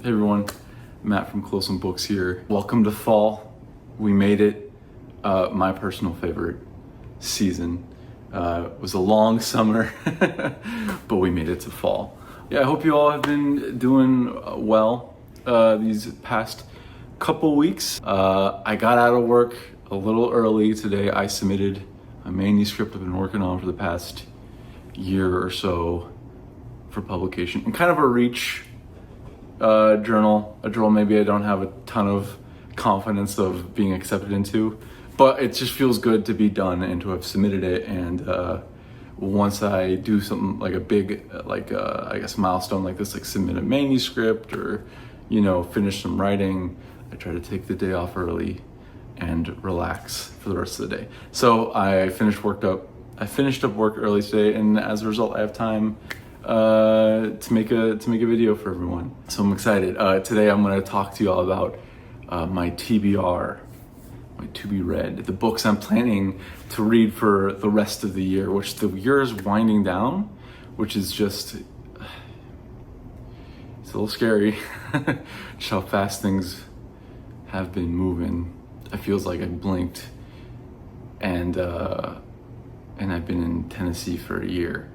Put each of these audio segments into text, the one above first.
Hey everyone, Matt from Close on Books here. Welcome to fall. We made it. My personal favorite season. It was a long summer, but we made it to fall. Yeah, I hope you all have been doing well these past couple weeks. I got out of work a little early today. I submitted a manuscript I've been working on for the past year or so for publication, and kind of a reach journal, a journal maybe I don't have a ton of confidence of being accepted into, but it just feels good to be done and to have submitted it. And once I do something like a big, I guess milestone like this, like submit a manuscript or, finish some writing, I try to take the day off early and relax for the rest of the day. So I finished up work early today, and as a result, I have time to make a video for everyone. So I'm excited. Today I'm going to talk to you all about my TBR, my to be read, the books I'm planning to read for the rest of the year, which the year is winding down, which is just, it's a little scary. Just how fast things have been moving. It feels like I blinked and I've been in Tennessee for a year.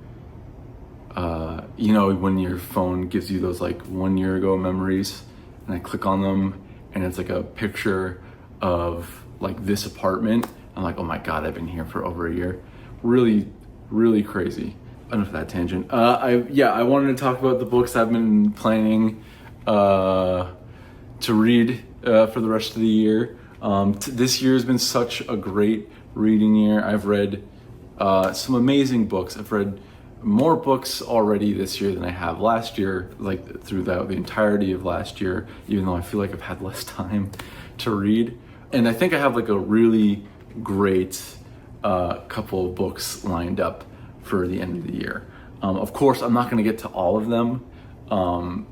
When your phone gives you those like 1 year ago memories, and I click on them and it's like a picture of like this apartment. I'm like, oh my God, I've been here for over a year. Really, really crazy. Enough of that tangent. I wanted to talk about the books I've been planning to read for the rest of the year. This year has been such a great reading year. I've read some amazing books. I've read more books already this year than I have last year, like throughout the entirety of last year, even though I feel like I've had less time to read. And I think I have like a really great couple of books lined up for the end of the year. Of course, I'm not going to get to all of them.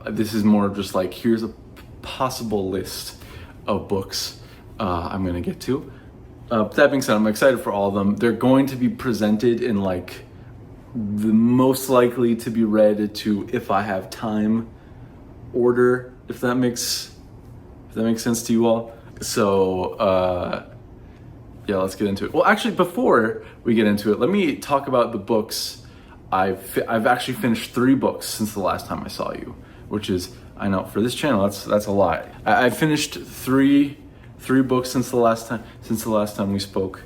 This is more of just like, here's a possible list of books I'm going to get to. That being said, I'm excited for all of them. They're going to be presented in like the most likely to be read to, if I have time, order, if that makes sense to you all. So let's get into it. Well, actually, before we get into it, let me talk about the books. I've actually finished 3 books since the last time I saw you, which is, I know for this channel that's a lot. I finished three books since the last time we spoke.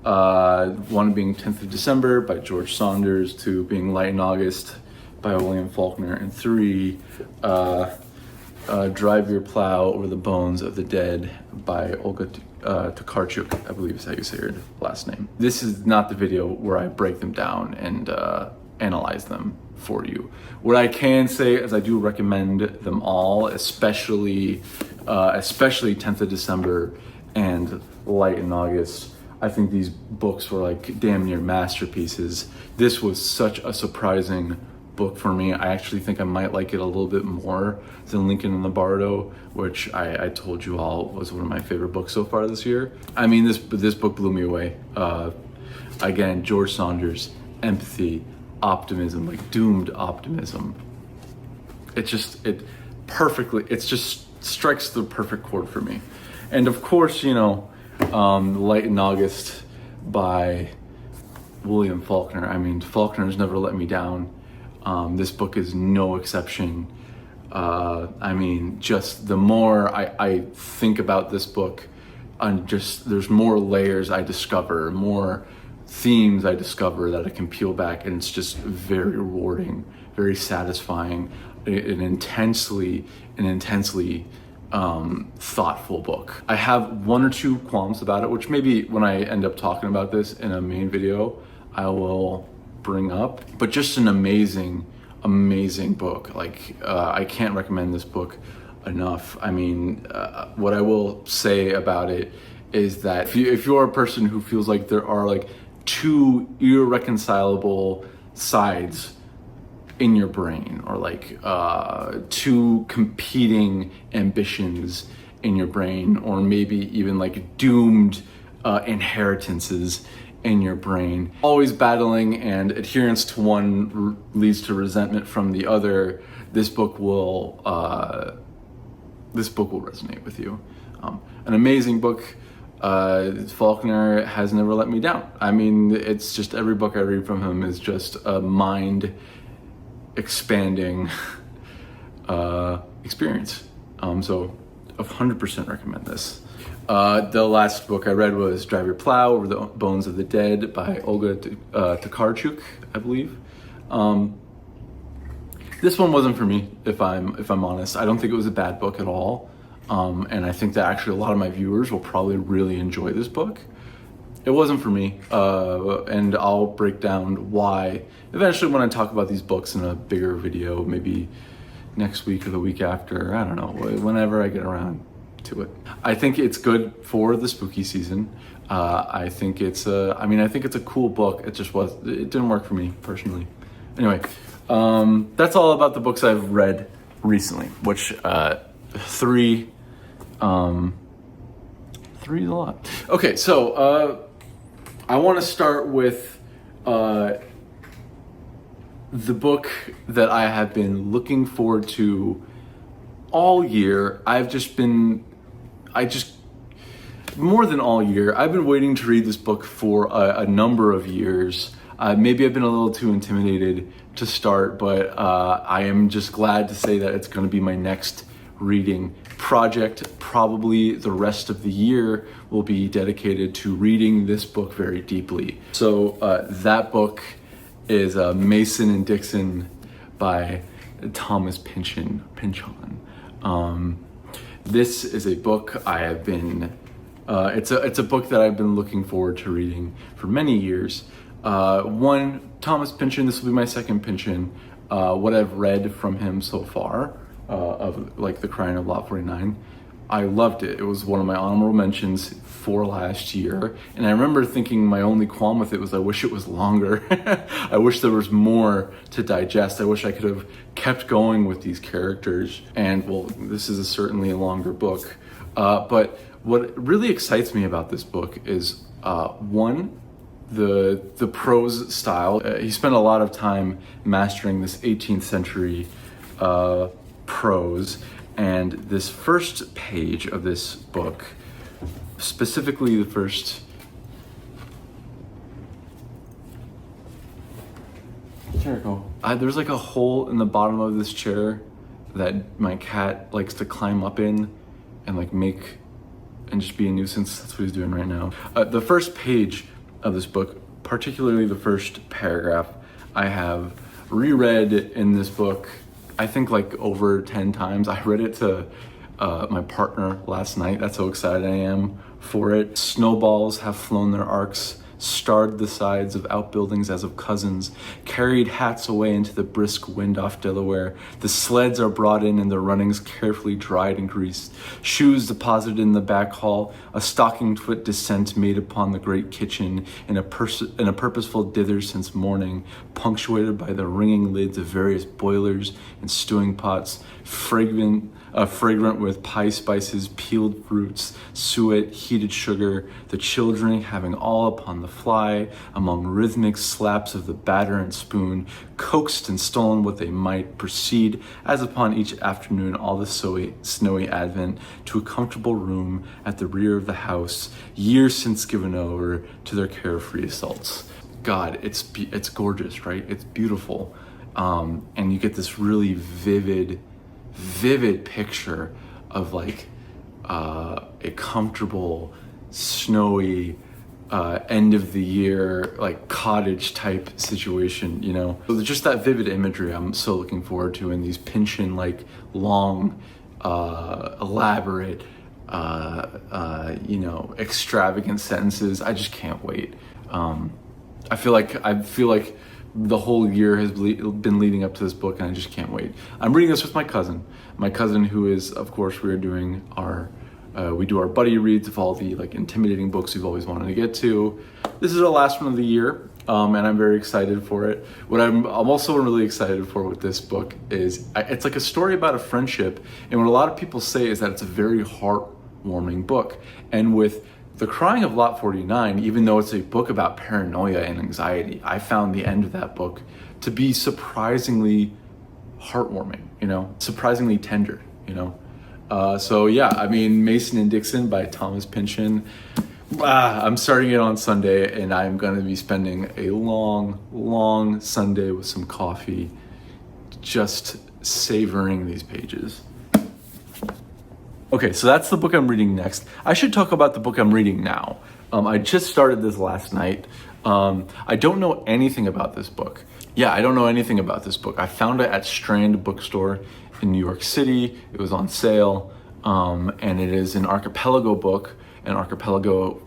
One being 10th of December by George Saunders, 2 being Light in August by William Faulkner, and 3 Drive Your Plow Over the Bones of the Dead by Olga Tokarczuk, I believe is how you say her last name. This is not the video where I break them down and analyze them for you. What I can say is I do recommend them all, especially 10th of December and Light in August. I think these books were like damn near masterpieces. This was such a surprising book for me. I actually think I might like it a little bit more than Lincoln and the Bardo, which I told you all was one of my favorite books so far this year. I mean, this book blew me away. Again, George Saunders, empathy, optimism, like doomed optimism. It just strikes the perfect chord for me. And of course, Light in August by William Faulkner. I mean, Faulkner's never let me down. This book is no exception. I mean, just the more I think about this book, there's more layers I discover, more themes I discover that I can peel back, and it's just very rewarding, very satisfying, an intensely thoughtful book. I have 1 or 2 qualms about it, which maybe when I end up talking about this in a main video, I will bring up, but just an amazing book. Like, I can't recommend this book enough. I mean, what I will say about it is that if you're a person who feels like there are like 2 irreconcilable sides in your brain, or like 2 competing ambitions in your brain, or maybe even like doomed inheritances in your brain, always battling, and adherence to one leads to resentment from the other, this book will this book will resonate with you. An amazing book. Faulkner has never let me down. I mean, it's just every book I read from him is just a mind expanding experience. So 100% recommend this. The last book I read was Drive Your Plow Over the Bones of the Dead by Olga Tokarczuk, I believe. This one wasn't for me, if I'm honest. I don't think it was a bad book at all. And I think that actually a lot of my viewers will probably really enjoy this book. It wasn't for me, and I'll break down why eventually when I talk about these books in a bigger video, maybe next week or the week after, I don't know, whenever I get around to it. I think it's good for the spooky season. I think it's a cool book. It didn't work for me personally. Anyway, that's all about the books I've read recently, which three is a lot. Okay, so I want to start with the book that I have been looking forward to all year. More than all year, I've been waiting to read this book for a number of years. Maybe I've been a little too intimidated to start, but I am just glad to say that it's going to be my next reading project. Probably the rest of the year will be dedicated to reading this book very deeply. So that book is Mason and Dixon by Thomas Pynchon. This is a book I have been, it's a book that I've been looking forward to reading for many years. Thomas Pynchon, this will be my second Pynchon. What I've read from him so far, of like The Crying of Lot 49, I loved it. It was one of my honorable mentions for last year. And I remember thinking my only qualm with it was I wish it was longer. I wish there was more to digest. I wish I could have kept going with these characters. And well, this is certainly a longer book. But what really excites me about this book is one, the prose style. He spent a lot of time mastering this 18th century prose, and this first page of this book, specifically the first, there we go. There's like a hole in the bottom of this chair that my cat likes to climb up in and like make and just be a nuisance. That's what he's doing right now. The first page of this book, particularly the first paragraph, I have reread in this book I think like over 10 times. I read it to my partner last night. That's how excited I am for it. Snowballs have flown their arcs, starred the sides of outbuildings as of cousins, carried hats away into the brisk wind off Delaware. The sleds are brought in and the runnings carefully dried and greased. Shoes deposited in the back hall, a stockinged-foot descent made upon the great kitchen in a purposeful dither since morning, punctuated by the ringing lids of various boilers and stewing pots, fragrant with pie spices, peeled fruits, suet, heated sugar, the children having all upon the fly, among rhythmic slaps of the batter and spoon, coaxed and stolen what they might, proceed, as upon each afternoon all the snowy advent, to a comfortable room at the rear of the house, years since given over to their carefree assaults. God, it's gorgeous, right? It's beautiful. And you get this really vivid picture of like a comfortable, snowy, end of the year, like cottage type situation, you know? So just that vivid imagery I'm so looking forward to in these Pynchon like long, elaborate, extravagant sentences. I just can't wait. I feel like the whole year has been leading up to this book, and I just can't wait. I'm reading this with my cousin who is, of course, we do our buddy reads of all the like intimidating books we've always wanted to get to. This is our last one of the year, and I'm very excited for it. What I'm also really excited for with this book is it's like a story about a friendship, and what a lot of people say is that it's a very heartwarming book. And with The Crying of Lot 49, even though it's a book about paranoia and anxiety, I found the end of that book to be surprisingly heartwarming, surprisingly tender, So yeah, I mean, Mason and Dixon by Thomas Pynchon. I'm starting it on Sunday, and I'm going to be spending a long Sunday with some coffee, just savoring these pages. Okay, so that's the book I'm reading next. I should talk about the book I'm reading now. I just started this last night. I don't know anything about this book. Yeah, I don't know anything about this book. I found it at Strand Bookstore in New York City. It was on sale, and it is an Archipelago book. An Archipelago,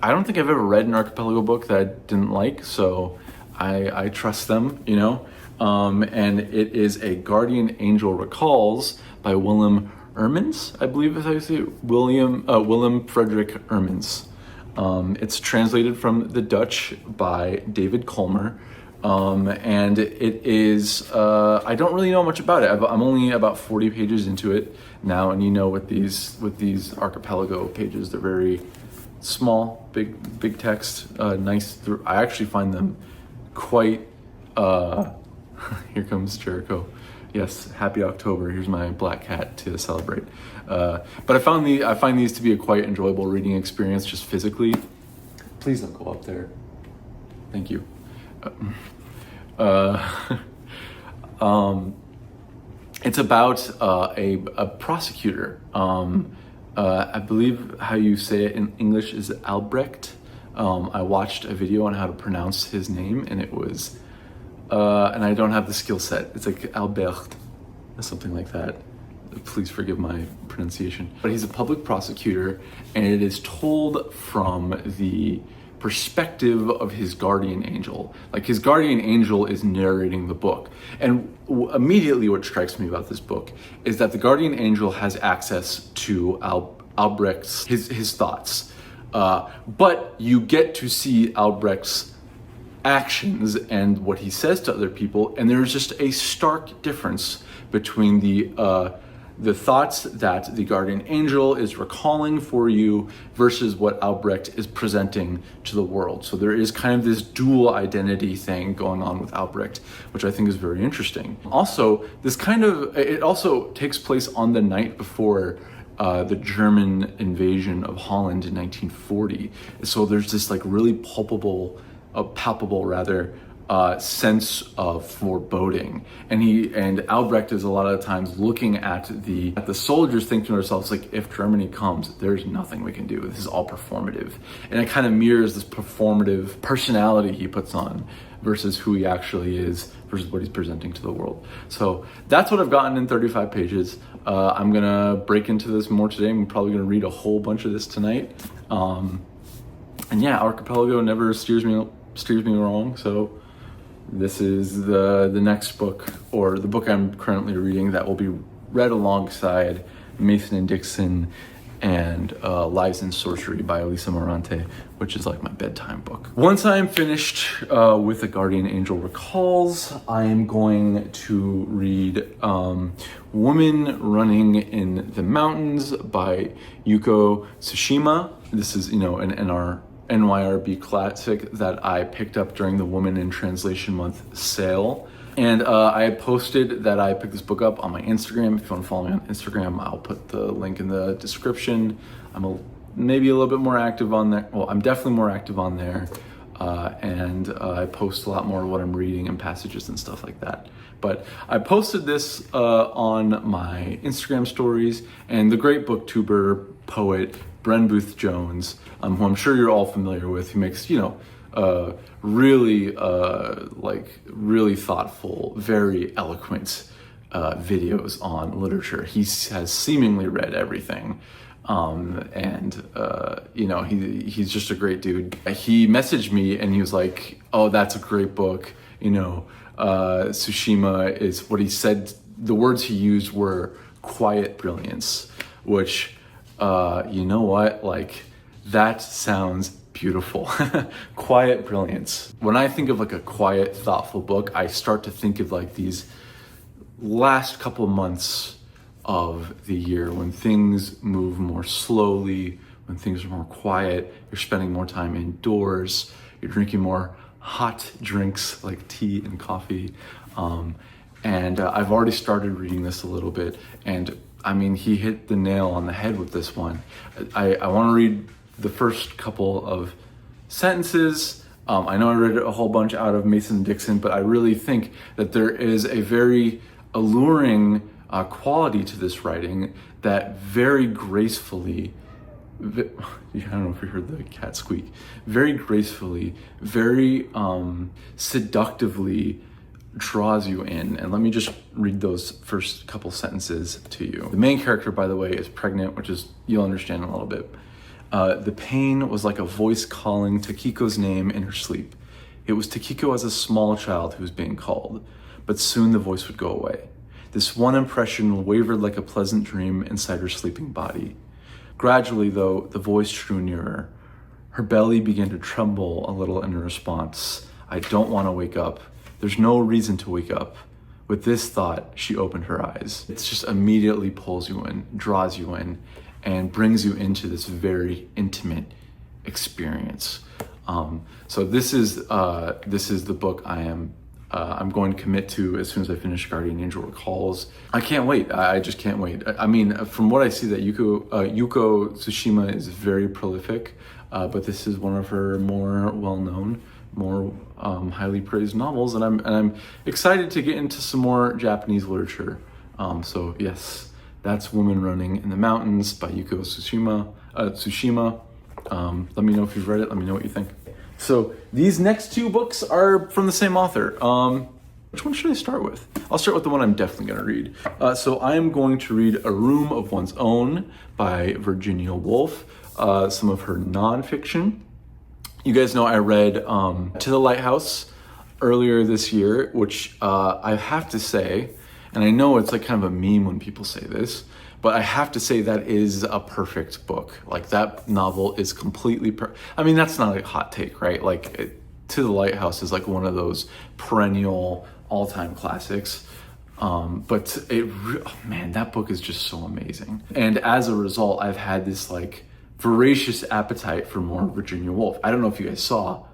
I don't think I've ever read an Archipelago book that I didn't like, so I trust them, you know? And it is a Guardian Angel Recalls by Willem Hermans, I believe is how you say it. Willem Frederick Hermans. It's translated from the Dutch by David Colmer. And it is, I don't really know much about it. I'm only about 40 pages into it now, and you know, with these Archipelago pages, they're very small, big text, nice. I actually find them quite, here comes Jericho. Yes, happy October. Here's my black cat to celebrate. But I find these to be a quite enjoyable reading experience, just physically. Please don't go up there. Thank you. It's about a prosecutor. I believe how you say it in English is Albrecht. I watched a video on how to pronounce his name, and it was, and I don't have the skill set. It's like Albert, something like that. Please forgive my pronunciation. But he's a public prosecutor, and it is told from the perspective of his guardian angel. Like, his guardian angel is narrating the book. And immediately what strikes me about this book is that the guardian angel has access to Albrecht's, his thoughts. But you get to see Albrecht's actions and what he says to other people, and there's just a stark difference between the thoughts that the guardian angel is recalling for you versus what Albrecht is presenting to the world. So there is kind of this dual identity thing going on with Albrecht, which I think is very interesting. Also, it also takes place on the night before the German invasion of Holland in 1940. So there's this like really palpable sense of foreboding, and Albrecht is a lot of the times looking at the soldiers, thinking to themselves, like, if Germany comes, there's nothing we can do. This is all performative, and it kind of mirrors this performative personality he puts on versus who he actually is versus what he's presenting to the world. So that's what I've gotten in 35 pages. I'm gonna break into this more today. I'm probably gonna read a whole bunch of this tonight. And yeah, Archipelago never steers me wrong. So this is the next book, or the book I'm currently reading, that will be read alongside Mason and Dixon and Lives in Sorcery by Elisa Morante, which is like my bedtime book. Once I'm finished with The Guardian Angel Recalls, I am going to read Woman Running in the Mountains by Yuko Tsushima. This is, an NYRB classic that I picked up during the Women in Translation Month sale. And I posted that I picked this book up on my Instagram. If you want to follow me on Instagram, I'll put the link in the description. I'm maybe a little bit more active on there. Well, I'm definitely more active on there. And I post a lot more of what I'm reading and passages and stuff like that. But I posted this on my Instagram stories, and the great booktuber, poet, Bren Booth Jones, who I'm sure you're all familiar with, who makes, really thoughtful, very eloquent videos on literature. He has seemingly read everything. He's just a great dude. He messaged me and he was like, oh, that's a great book. Tsushima is, what he said, the words he used were quiet brilliance, which, that sounds beautiful. Quiet brilliance. When I think of like a quiet, thoughtful book, I start to think of like these last couple months of the year when things move more slowly, when things are more quiet, you're spending more time indoors, you're drinking more hot drinks like tea and coffee. And I've already started reading this a little bit, and I mean, he hit the nail on the head with this one. I want to read the first couple of sentences. I know I read a whole bunch out of Mason and Dixon, but I really think that there is a very alluring quality to this writing that very gracefully, I don't know if you heard the cat squeak, very gracefully, very seductively draws you in. And let me just read those first couple sentences to you. The main character, by the way, is pregnant, which is, you'll understand in a little bit. The pain was like a voice calling Takiko's name in her sleep. It was Takiko as a small child who was being called, but soon the voice would go away. This one impression wavered like a pleasant dream inside her sleeping body. Gradually, though, the voice drew nearer. Her belly began to tremble a little in response. I don't want to wake up. There's no reason to wake up. With this thought, she opened her eyes. It just immediately pulls you in, draws you in, and brings you into this very intimate experience. So this is the book I'm going to commit to as soon as I finish Guardian Angel Recalls. I can't wait. I just can't wait. I mean, from what I see, that Yuko Tsushima is very prolific, but this is one of her more well-known, more highly praised novels, and I'm excited to get into some more Japanese literature. So yes, that's Women Running in the Mountains by Yuko Tsushima. Let me know if you've read it. Let me know what you think. So these next two books are from the same author. Which one should I start with? I'll start with the one I'm definitely going to read. So I am going to read A Room of One's Own by Virginia Woolf, some of her nonfiction. You guys know I read To the Lighthouse earlier this year, which I have to say, and I know it's like kind of a meme when people say this, but I have to say that is a perfect book. Like, that novel is completely I mean, that's not a hot take, right? Like, To the Lighthouse is like one of those perennial all-time classics. But man, that book is just so amazing. And as a result, I've had this like voracious appetite for more Virginia Woolf. I don't know if you guys saw,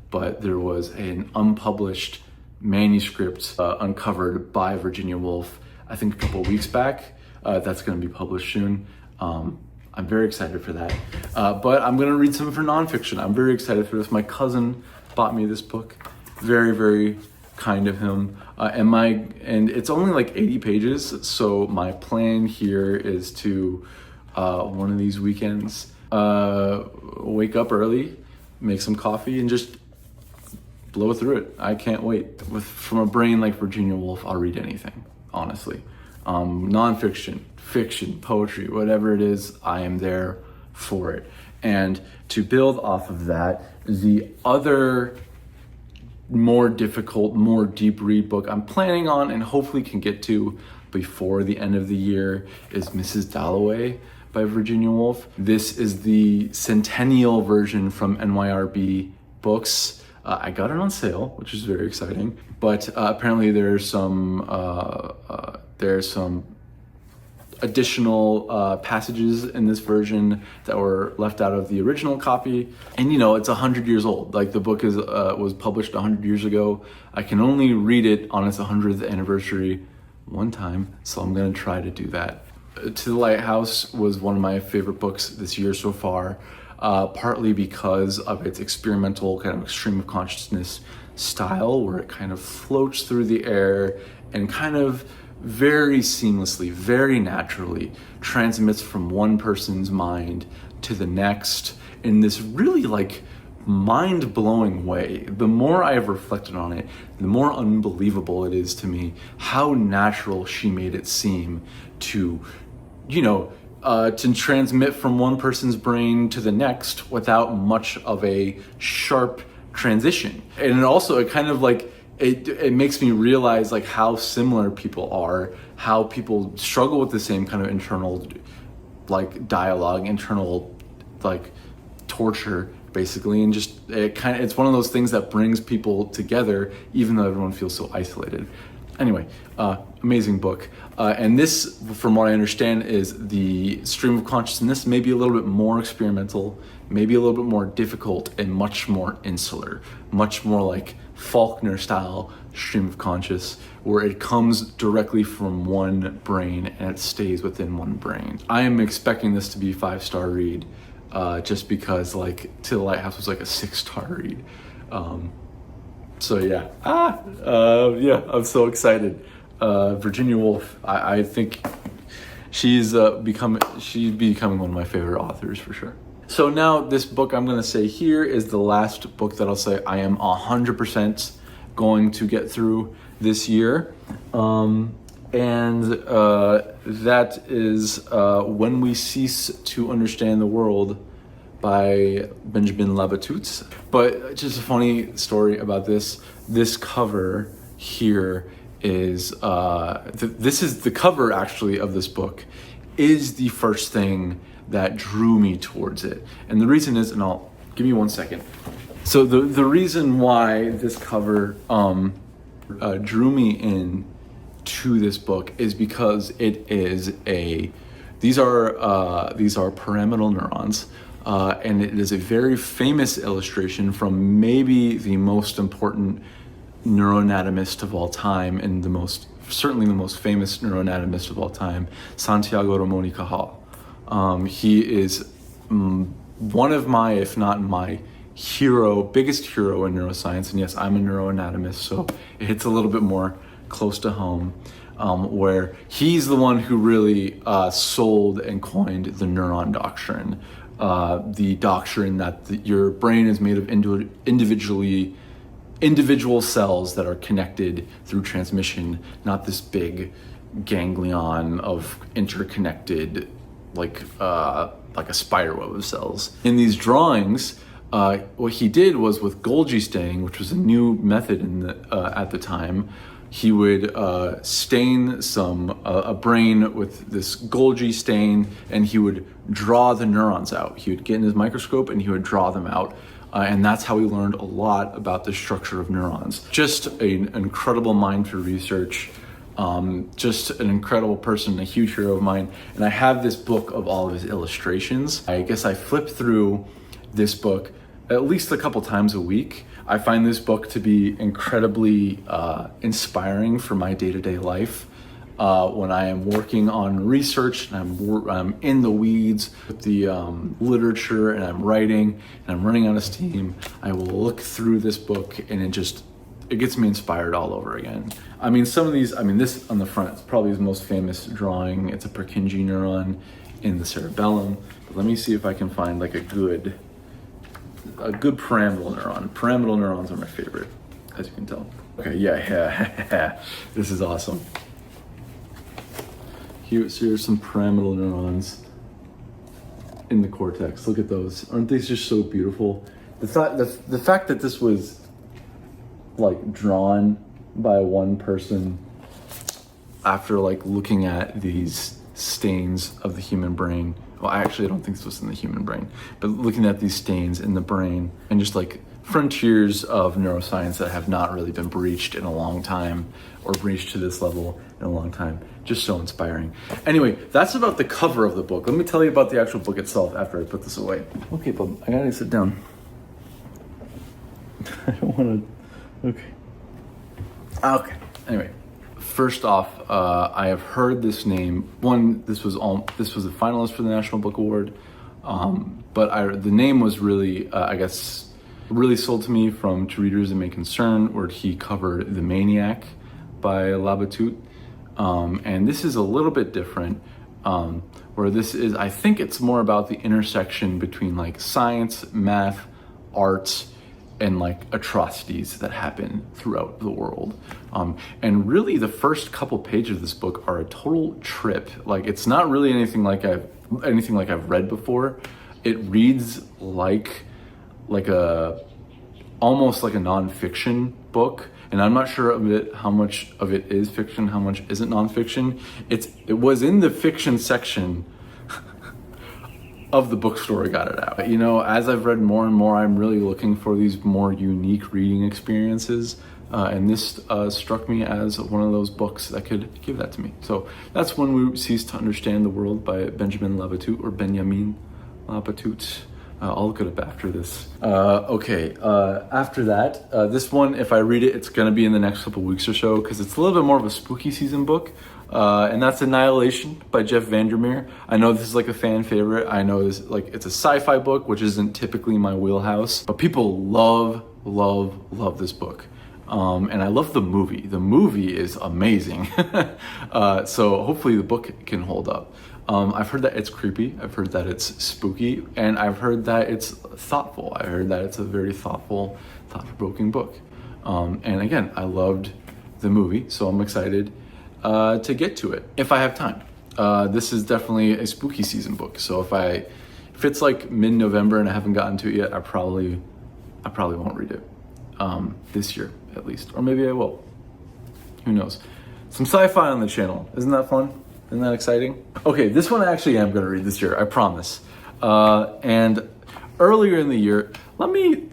but there was an unpublished manuscript uncovered by Virginia Woolf, I think a couple of weeks back. That's going to be published soon. I'm very excited for that. But I'm going to read some of her nonfiction. I'm very excited for this. My cousin bought me this book. Very, very kind of him. And it's only like 80 pages. So my plan here is to, one of these weekends, wake up early, make some coffee, and just blow through it. I can't wait. From a brain like Virginia Woolf, I'll read anything, honestly. Nonfiction, fiction, poetry, whatever it is, I am there for it. And to build off of that, the other more difficult, more deep read book I'm planning on and hopefully can get to before the end of the year is Mrs. Dalloway by Virginia Woolf. This is the centennial version from NYRB Books. I got it on sale, which is very exciting, but apparently there's some additional passages in this version that were left out of the original copy. And it's 100 years old. Like, the book was published 100 years ago. I can only read it on its 100th anniversary one time, so I'm gonna try to do that. To the Lighthouse was one of my favorite books this year so far, partly because of its experimental kind of stream of consciousness style, where it kind of floats through the air and kind of very seamlessly, very naturally transmits from one person's mind to the next in this really like mind-blowing way. The more I have reflected on it, the more unbelievable it is to me how natural she made it seem to, to transmit from one person's brain to the next without much of a sharp transition. And it kind of like, it makes me realize like how similar people are, how people struggle with the same kind of internal like dialogue, internal like torture basically, and just it's one of those things that brings people together even though everyone feels so isolated. Anyway, amazing book. And this, from what I understand, is the stream of consciousness, maybe a little bit more experimental, maybe a little bit more difficult, and much more insular, much more like Faulkner style stream of conscious where it comes directly from one brain and it stays within one brain. I am expecting this to be a 5-star read, just because like To the Lighthouse was like a 6-star read. So yeah, I'm so excited. Virginia Woolf, I think she's becoming one of my favorite authors for sure. So now this book I'm gonna say here is the last book that I'll say I am 100% going to get through this year. That is When We Cease to Understand the World by Benjamin Labatut. But just a funny story about this cover here is, this is the cover actually of this book, is the first thing that drew me towards it. And the reason is, and I'll give you 1 second. So the reason why this cover drew me in to this book is because it is these are pyramidal neurons, and it is a very famous illustration from maybe the most important neuroanatomist of all time, and certainly the most famous neuroanatomist of all time, Santiago Ramon y Cajal. He is one of my, if not my biggest hero in neuroscience. And yes, I'm a neuroanatomist, so it hits a little bit more close to home, where he's the one who really sold and coined the neuron doctrine. The doctrine that your brain is made of individual cells that are connected through transmission, not this big ganglion of interconnected, like a spider web of cells. In these drawings, what he did was with Golgi staining, which was a new method at the time, he would stain a brain with this Golgi stain, and he would draw the neurons out. He would get in his microscope and he would draw them out. And that's how we learned a lot about the structure of neurons. Just an incredible mind for research. Just an incredible person, a huge hero of mine. And I have this book of all of his illustrations. I guess I flip through this book at least a couple times a week. I find this book to be incredibly inspiring for my day-to-day life. When I am working on research and I'm in the weeds with the literature and I'm writing and I'm running out of steam, I will look through this book and it gets me inspired all over again. I mean, some of these, this on the front is probably his most famous drawing. It's a Purkinje neuron in the cerebellum. But let me see if I can find like a good pyramidal neuron. Pyramidal neurons are my favorite, as you can tell. Okay, yeah. This is awesome. Here's some pyramidal neurons in the cortex. Look at those. Aren't these just so beautiful? The fact that this was like drawn by one person after like looking at these stains of the human brain. Well, I don't think this was in the human brain, but looking at these stains in the brain and just like frontiers of neuroscience that have not really been breached in a long time, or breached to this level in a long time. Just so inspiring. Anyway, that's about the cover of the book. Let me tell you about the actual book itself after I put this away. Okay, bub, I gotta sit down. I don't wanna, okay. Anyway, first off, I have heard this name. This was a finalist for the National Book Award, but the name was really, really sold to me from To Readers It May Concern, where he covered The Maniac by Labatut. And this is a little bit different, where this is, I think it's more about the intersection between like science, math, arts, and like atrocities that happen throughout the world. And really the first couple pages of this book are a total trip. Like, it's not really anything like I've read before. It reads like almost like a nonfiction book. And I'm not sure how much of it is fiction, how much isn't nonfiction. It was in the fiction section of the bookstore I got it out. You know, as I've read more and more, I'm really looking for these more unique reading experiences. And this struck me as one of those books that could give that to me. So that's When We Cease to Understand the World by Benjamin Labatut, or Benjamin Labatut. I'll look it up after this. Okay, after that, this one, if I read it, it's gonna be in the next couple weeks or so, because it's a little bit more of a spooky season book, and that's Annihilation by Jeff Vandermeer. I know this is like a fan favorite. I know this, like, it's a sci-fi book, which isn't typically my wheelhouse, but people love this book. And I love the movie. The movie is amazing. So hopefully the book can hold up. I've heard that it's creepy. I've heard that it's spooky, and I've heard that it's thoughtful. I heard that it's a very thoughtful, thought-provoking book. And again, I loved the movie, so I'm excited to get to it if I have time. This is definitely a spooky season book. So if it's like mid-November and I haven't gotten to it yet, I probably won't read it this year at least, or maybe I will. Who knows? Some sci-fi on the channel. Isn't that fun? Isn't that exciting? Okay, this one I actually am going to read this year, I promise. And earlier in the year, let me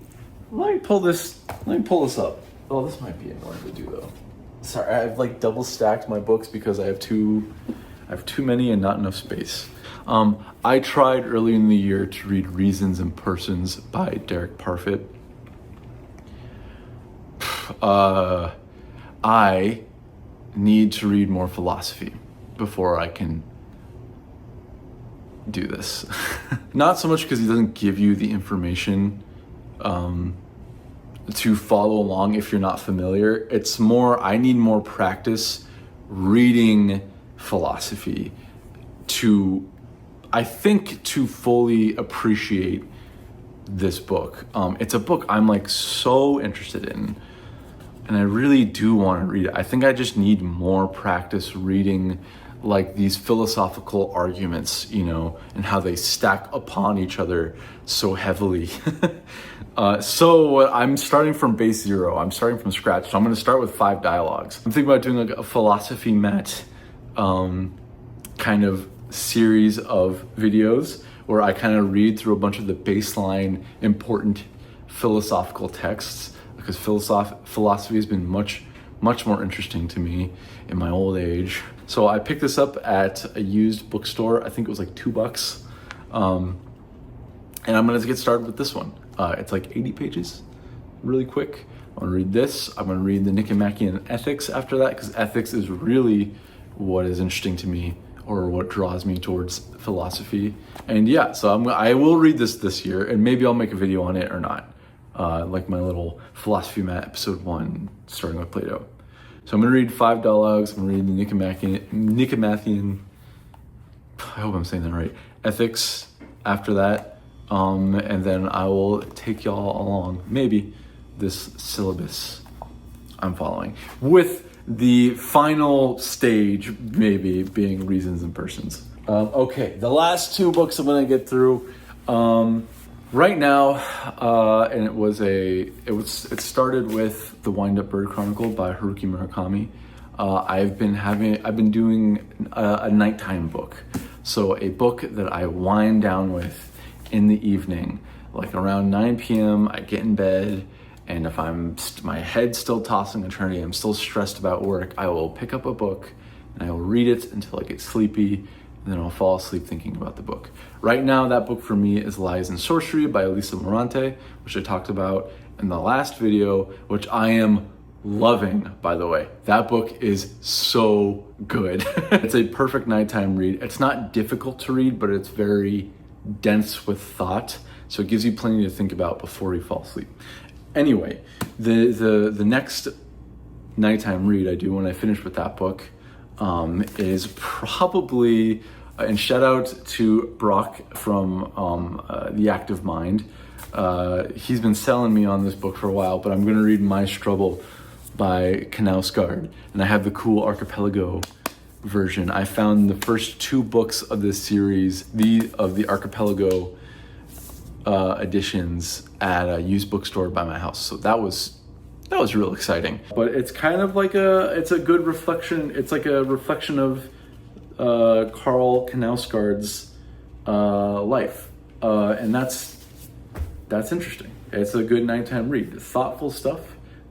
pull this up. Oh, this might be annoying to do though. Sorry, I've like double stacked my books because I have too many and not enough space. I tried early in the year to read Reasons and Persons by Derek Parfit. I need to read more philosophy before I can do this. Not so much because he doesn't give you the information to follow along if you're not familiar. It's more, I need more practice reading philosophy to fully appreciate this book. It's a book I'm like so interested in, and I really do want to read it. I think I just need more practice reading like these philosophical arguments, you know, and how they stack upon each other so heavily. So I'm starting from base zero. I'm starting from scratch. So I'm going to start with 5 dialogues. I'm thinking about doing like a philosophy mat kind of series of videos where I kind of read through a bunch of the baseline important philosophical texts, because philosophy has been much more interesting to me in my old age. So I picked this up at a used bookstore. I think it was like $2. And I'm gonna get started with this one. It's like 80 pages, really quick. I'm gonna read this. I'm gonna read the Nicomachean Ethics after that, because ethics is really what is interesting to me, or what draws me towards philosophy. And yeah, so I will read this year, and maybe I'll make a video on it or not. Like my little philosophy mat episode 1, starting with Plato. So I'm gonna read 5 dialogues. I'm gonna read the Nicomachean, I hope I'm saying that right, Ethics after that. And then I will take y'all along, maybe, this syllabus I'm following, with the final stage maybe being Reasons and Persons. Okay, the last 2 books I'm gonna get through right now, and it started with The Wind-Up Bird Chronicle by Haruki Murakami. I've been doing a nighttime book, so a book that I wind down with in the evening, like around 9 p.m. I get in bed, and if my head's still tossing and turning, I'm still stressed about work, I will pick up a book and I will read it until I get sleepy, and then I'll fall asleep thinking about the book. Right now, that book for me is Lies and Sorcery by Elisa Morante, which I talked about in the last video, which I am loving, by the way. That book is so good. It's a perfect nighttime read. It's not difficult to read, but it's very dense with thought, so it gives you plenty to think about before you fall asleep. Anyway, the next nighttime read I do when I finish with that book is probably, and shout out to Brock from The Active Mind. He's been selling me on this book for a while, but I'm going to read My Struggle by Knausgaard, and I have the cool Archipelago version. I found the first 2 books of this series, of the Archipelago editions, at a used bookstore by my house. So that was real exciting. But it's kind of like it's a good reflection. It's like a reflection of Karl Knausgaard's life, and that's interesting. It's a good nighttime read. Thoughtful stuff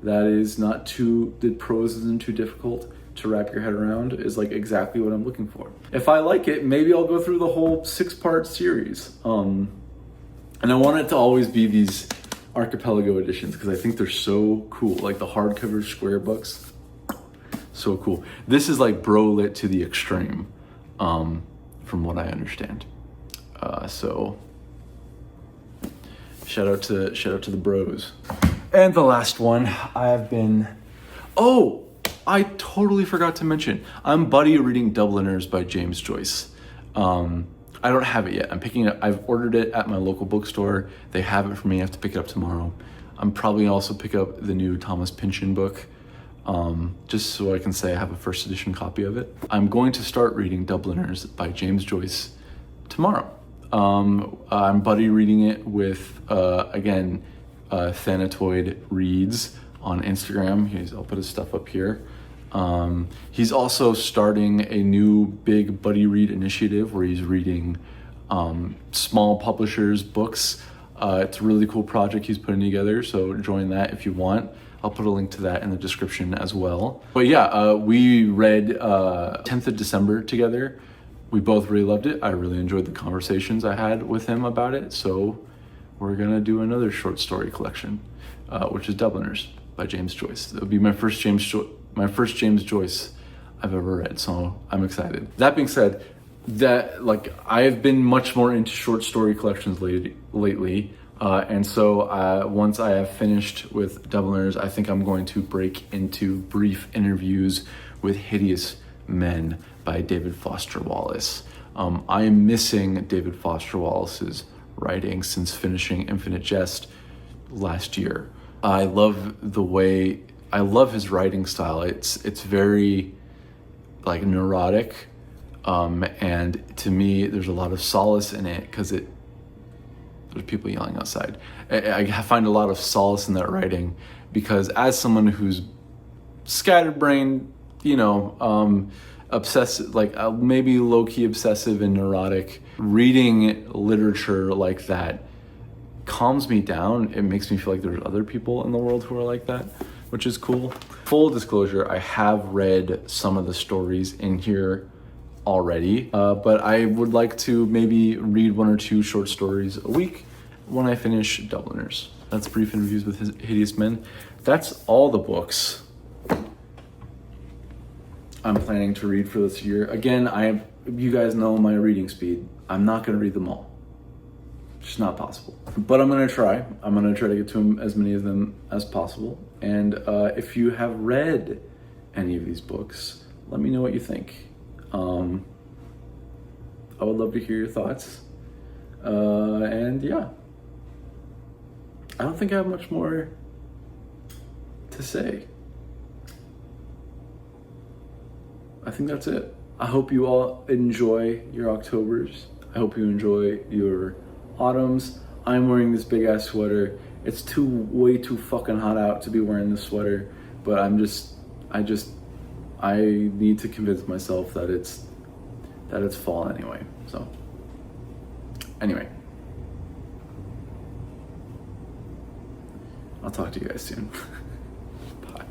that is not the prose isn't too difficult to wrap your head around, is like exactly what I'm looking for. If I like it, maybe I'll go through the whole 6-part series. And I want it to always be these archipelago editions because I think they're so cool. Like the hardcover square books, so cool. This is like bro lit to the extreme, from what I understand. So shout out to the bros. And the last one, I totally forgot to mention, I'm buddy reading Dubliners by James Joyce. I don't have it yet. I'm picking it up. I've ordered it at my local bookstore. They have it for me. I have to pick it up tomorrow. I'm probably also pick up the new Thomas Pynchon book, just so I can say I have a first edition copy of it. I'm going to start reading Dubliners by James Joyce tomorrow. I'm buddy reading it with, again, Thanatoid Reads on Instagram. I'll put his stuff up here. He's also starting a new big buddy read initiative where he's reading small publishers' books. It's a really cool project he's putting together, so join that if you want. I'll put a link to that in the description as well. But yeah, we read 10th of December together. We both really loved it. I really enjoyed the conversations I had with him about it. So we're gonna do another short story collection, which is Dubliners by James Joyce. It'll be my first James Joyce I've ever read, so I'm excited. That being said, I have been much more into short story collections lately, and so once I have finished with Dubliners, I think I'm going to break into brief interviews with hideous men by David Foster Wallace. I am missing David Foster Wallace's writing since finishing Infinite Jest last year. I love his writing style. It's very like neurotic, and to me there's a lot of solace in it because there's people yelling outside. I find a lot of solace in that writing because as someone who's scatterbrained, obsessive, maybe low-key obsessive and neurotic, reading literature like that calms me down. It makes me feel like there's other people in the world who are like that, which is cool. Full disclosure, I have read some of the stories in here already, but I would like to maybe read 1 or 2 short stories a week when I finish Dubliners. That's brief interviews with hideous men. That's all the books I'm planning to read for this year. Again, you guys know my reading speed. I'm not gonna read them all. It's just not possible. But I'm gonna try. I'm gonna try to get to as many of them as possible. And if you have read any of these books, let me know what you think. I would love to hear your thoughts. And yeah, I don't think I have much more to say. I think that's it. I hope you all enjoy your Octobers. I hope you enjoy your autumns. I'm wearing this big ass sweater. It's way too fucking hot out to be wearing this sweater, but I need to convince myself that it's fall anyway. So anyway, I'll talk to you guys soon. Bye.